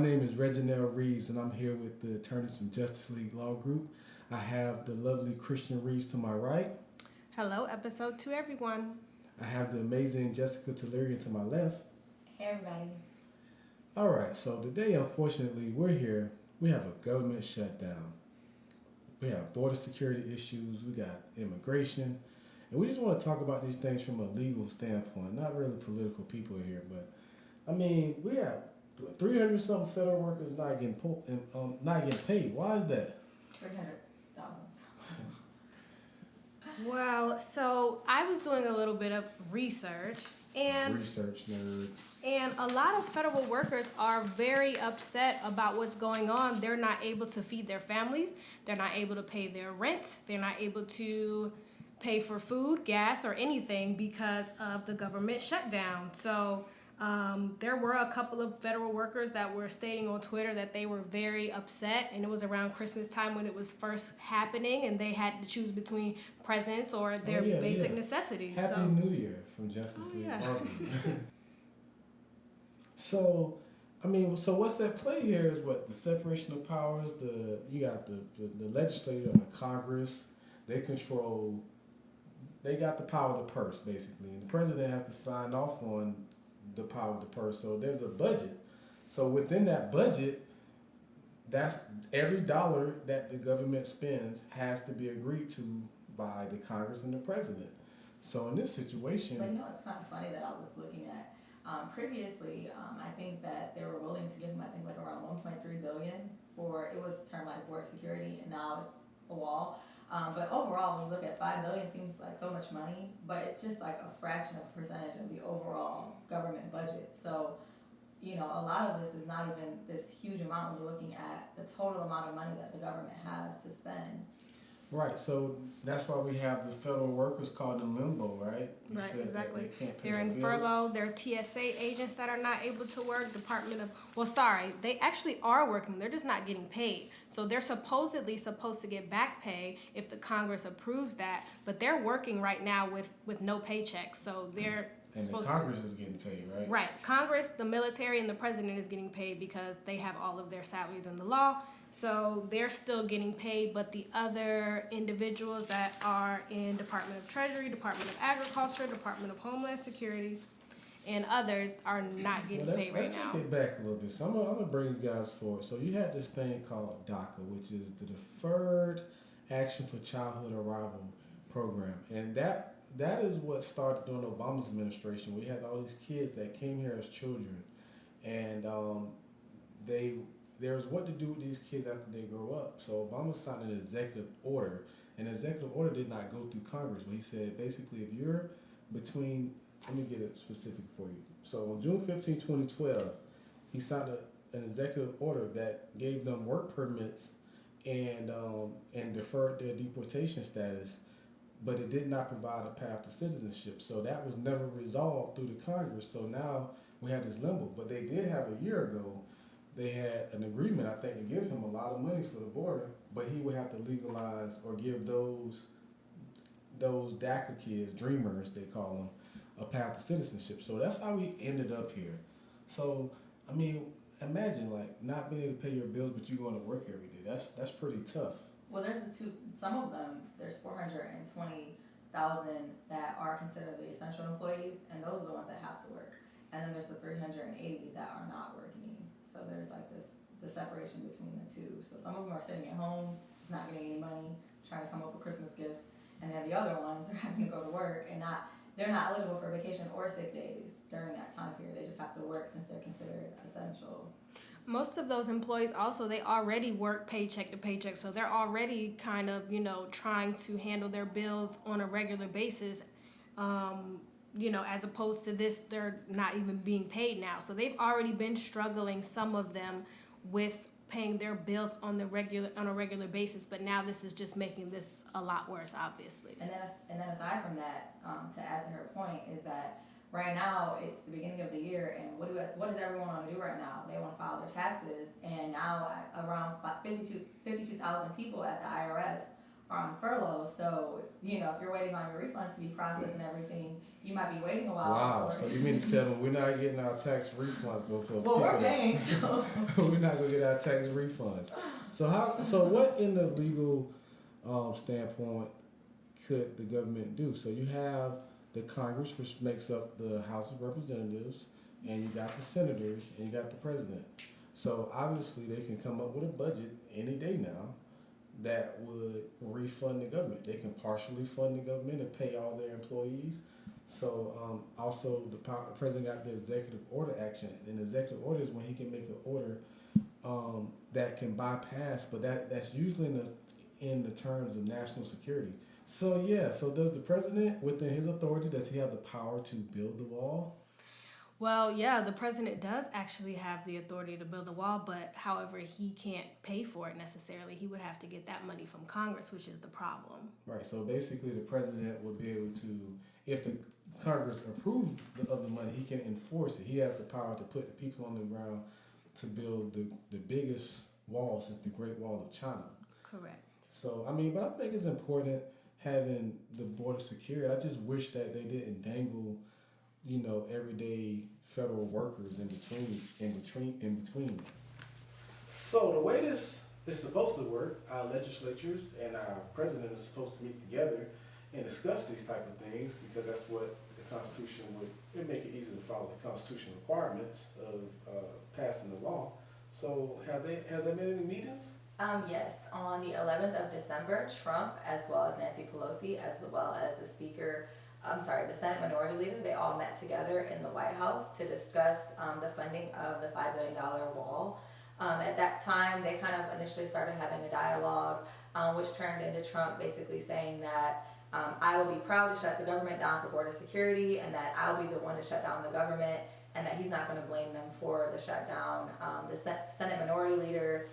name is Reginald Reeves, and I'm here with the attorneys from Justice League Law Group. I have the lovely Christian Reeves to my right. Hello, episode 2, everyone. I have the amazing Jessica Tellerian to my left. Hey, everybody. All right, so today, unfortunately, we're here. We have a government shutdown. We have border security issues. We got immigration. And we just want to talk about these things from a legal standpoint, not really political people here. But, I mean, we have 300-something federal workers not getting paid. Why is that? 300,000. Well, so I was doing a little bit of research, and Research nerds. and a lot of federal workers are very upset about what's going on. They're not able to feed their families. They're not able to pay their rent. They're not able to pay for food, gas, or anything because of the government shutdown. So there were a couple of federal workers that were stating on Twitter that they were very upset, and it was around Christmas time when it was first happening, and they had to choose between presents or their basic necessities. Happy New Year from Justice League Law Group. So, I mean, so what's at play here is what? The separation of powers. You got the legislature and the Congress. They got the power of the purse, basically, and the president has to sign off on the power of the purse. So there's a budget. So within that budget, that's every dollar that the government spends has to be agreed to by the Congress and the president. So in this situation, But it's kind of funny that I was looking at previously. I think that they were willing to give him, like around 1.3 billion for, it was termed like border security, and now it's a wall. But overall, when you look at $5 million, seems like so much money, but it's just like a fraction of a percentage of the overall government budget. So, a lot of this is not even this huge amount when you're looking at the total amount of money that the government has to spend. right? So that's why we have the federal workers called in limbo, right? You Right, said that exactly. they can't pay They're their in bills. furlough. They're TSA agents that are not able to work. They actually are working. They're just not getting paid. So they're supposedly supposed to get back pay if the Congress approves that. But they're working right now with no paychecks. So they're And the supposed Congress is getting paid, right? Right. Congress, the military, and the president is getting paid because they have all of their salaries in the law. So they're still getting paid, but the other individuals that are in Department of Treasury, Department of Agriculture, Department of Homeland Security, and others are not getting paid right let's now. take it back a little bit. So I'm gonna bring you guys forward. So you had this thing called DACA, which is the Deferred Action for Childhood Arrival Program, and that is what started during Obama's administration. We had all these kids that came here as children, and there was what to do with these kids after they grow up. So Obama signed an executive order, and the executive order did not go through Congress, but he said basically if you're between, let me get it specific for you. So on June 15, 2012, he signed an executive order that gave them work permits and deferred their deportation status, but it did not provide a path to citizenship. So that was never resolved through the Congress. So now we have this limbo. But they did have a year ago, they had an agreement, I think, to give him a lot of money for the border, but he would have to legalize or give those DACA kids, dreamers they call them, a path to citizenship. So that's how we ended up here. So, I mean, imagine like not being able to pay your bills, but you going to work every day. That's pretty tough. Well, some of them, there's 420,000 that are considered the essential employees, and those are the ones that have to work. And then there's the 380 that are not working. So there's like the separation between the two. So some of them are sitting at home, just not getting any money, trying to come up with Christmas gifts. And then the other ones are having to go to work, and they're not eligible for vacation or sick days during that time period. They just have to work since they're considered essential. Most of those employees also, they already work paycheck to paycheck, so they're already kind of, trying to handle their bills on a regular basis. As opposed to this, they're not even being paid now. So they've already been struggling, some of them, with paying their bills on a regular basis. But now this is just making this a lot worse, obviously. And then aside from that, to add to her point, is that right now it's the beginning of the year, and what does everyone want to do right now? They want to file their taxes, and now around 52,000 people at the IRS are on furlough. So, if you're waiting on your refunds to be processed and everything, you might be waiting a while. Wow, so you mean to tell me we're not getting our tax refunds for well, we're paying, so. we're not going to get our tax refunds. So what in the legal standpoint could the government do? So you have the Congress, which makes up the House of Representatives, and you got the senators, and you got the president. So obviously they can come up with a budget any day now that would refund the government. They can partially fund the government and pay all their employees. So also the president got the executive order action, and the executive order is when he can make an order that can bypass, but that's usually in the terms of national security. So so does the president, within his authority, does he have the power to build the wall? Well, yeah, the president does actually have the authority to build the wall, but however, he can't pay for it necessarily. He would have to get that money from Congress, which is the problem. Right, so basically the president would be able to, if the Congress approve of the money, he can enforce it. He has the power to put the people on the ground to build the biggest wall since the Great Wall of China. Correct. So, but I think it's important having the border secured. I just wish that they didn't dangle, everyday federal workers in between. So the way this is supposed to work, our legislatures and our president is supposed to meet together and discuss these type of things, because that's what the Constitution would make it easy to follow the Constitution requirements of passing the law. So have they made any meetings? Yes, on the 11th of December, Trump, as well as Nancy Pelosi, as well as the Senate Minority Leader, they all met together in the White House to discuss the funding of the $5 billion wall. At that time, they kind of initially started having a dialogue, which turned into Trump basically saying that I will be proud to shut the government down for border security, and that I'll be the one to shut down the government, and that he's not going to blame them for the shutdown. The Senate Minority Leader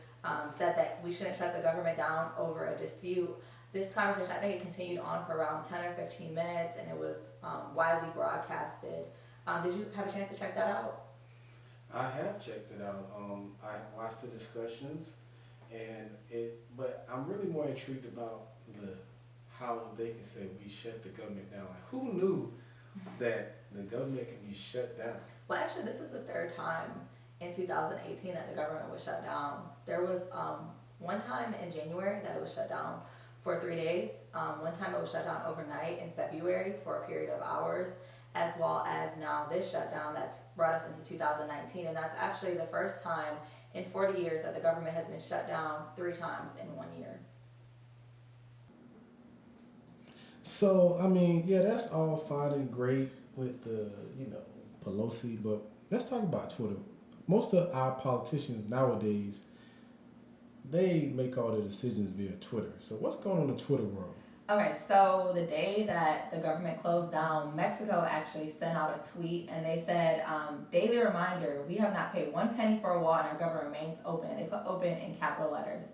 said that we shouldn't shut the government down over a dispute. This conversation, I think it continued on for around 10 or 15 minutes, and it was widely broadcasted. Did you have a chance to check that out? I have checked it out. I watched the discussions, but I'm really more intrigued about how they can say we shut the government down. Like, who knew that the government can be shut down? Well, actually, this is the third time in 2018 that the government was shut down. There was one time in January that it was shut down for 3 days. One time it was shut down overnight in February for a period of hours, as well as now this shutdown that's brought us into 2019. And that's actually the first time in 40 years that the government has been shut down 3 times in 1 year. So, that's all fine and great with the, Pelosi, but let's talk about Twitter. Most of our politicians nowadays, they make all their decisions via Twitter. So what's going on in the Twitter world? Okay, so the day that the government closed down, Mexico actually sent out a tweet, and they said, daily reminder, we have not paid 1 penny for a wall and our government remains open. They put open in capital letters.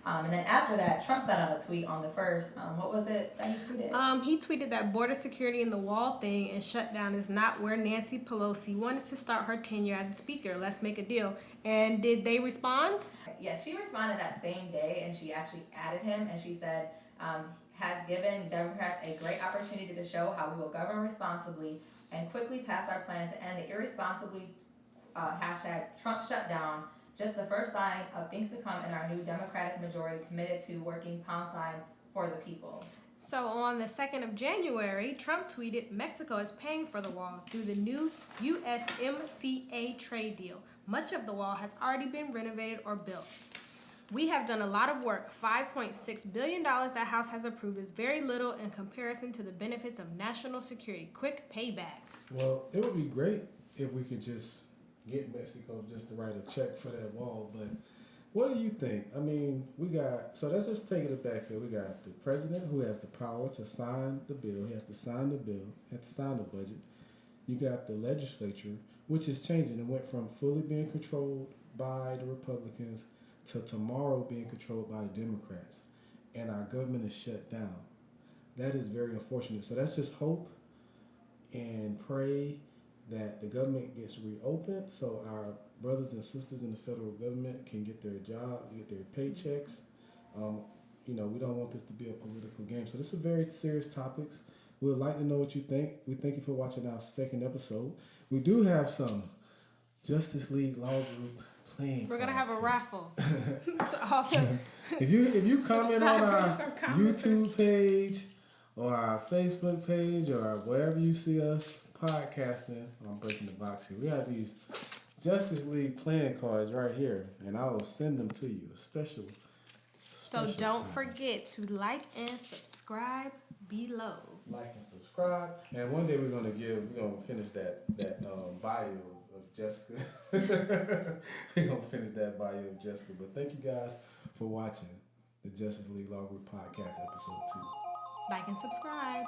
And then after that, Trump sent out a tweet on the 1st. What was it that he tweeted? He tweeted that border security and the wall thing and shutdown is not where Nancy Pelosi wanted to start her tenure as a speaker. Let's make a deal. And did they respond? Yes, she responded that same day, and she actually added him, and she said, has given Democrats a great opportunity to show how we will govern responsibly and quickly pass our plan to end the irresponsibly hashtag Trump shutdown. Just the first sign of things to come in our new Democratic majority committed to working pound sign for the people. So on the 2nd of January, Trump tweeted, Mexico is paying for the wall through the new USMCA trade deal. Much of the wall has already been renovated or built. We have done a lot of work. $5.6 billion that House has approved is very little in comparison to the benefits of national security. Quick payback. Well, it would be great if we could just get Mexico just to write a check for that wall, but what do you think? So let's just take it back here. We got the president who has the power to sign the bill. He has to sign the bill. He has to sign the budget. You got the legislature, which is changing. It went from fully being controlled by the Republicans to tomorrow being controlled by the Democrats. And our government is shut down. That is very unfortunate. So let's just hope and pray that the government gets reopened so our brothers and sisters in the federal government can get their job, get their paychecks. we don't want this to be a political game. So this is very serious topics. We would like to know what you think. We thank you for watching our second episode. We do have some Justice League Law Group playing. We're gonna have a cards. raffle. To all the If you comment on our subscribers or commenters. YouTube page or our Facebook page or wherever you see us podcasting, I'm breaking the box here. We have these Justice League playing cards right here, and I will send them to you. So don't forget to like and subscribe below. Like and subscribe. And one day we're gonna finish that bio of Jessica. We're gonna finish that bio of Jessica. But thank you guys for watching the Justice League Law Group Podcast episode 2. Like and subscribe.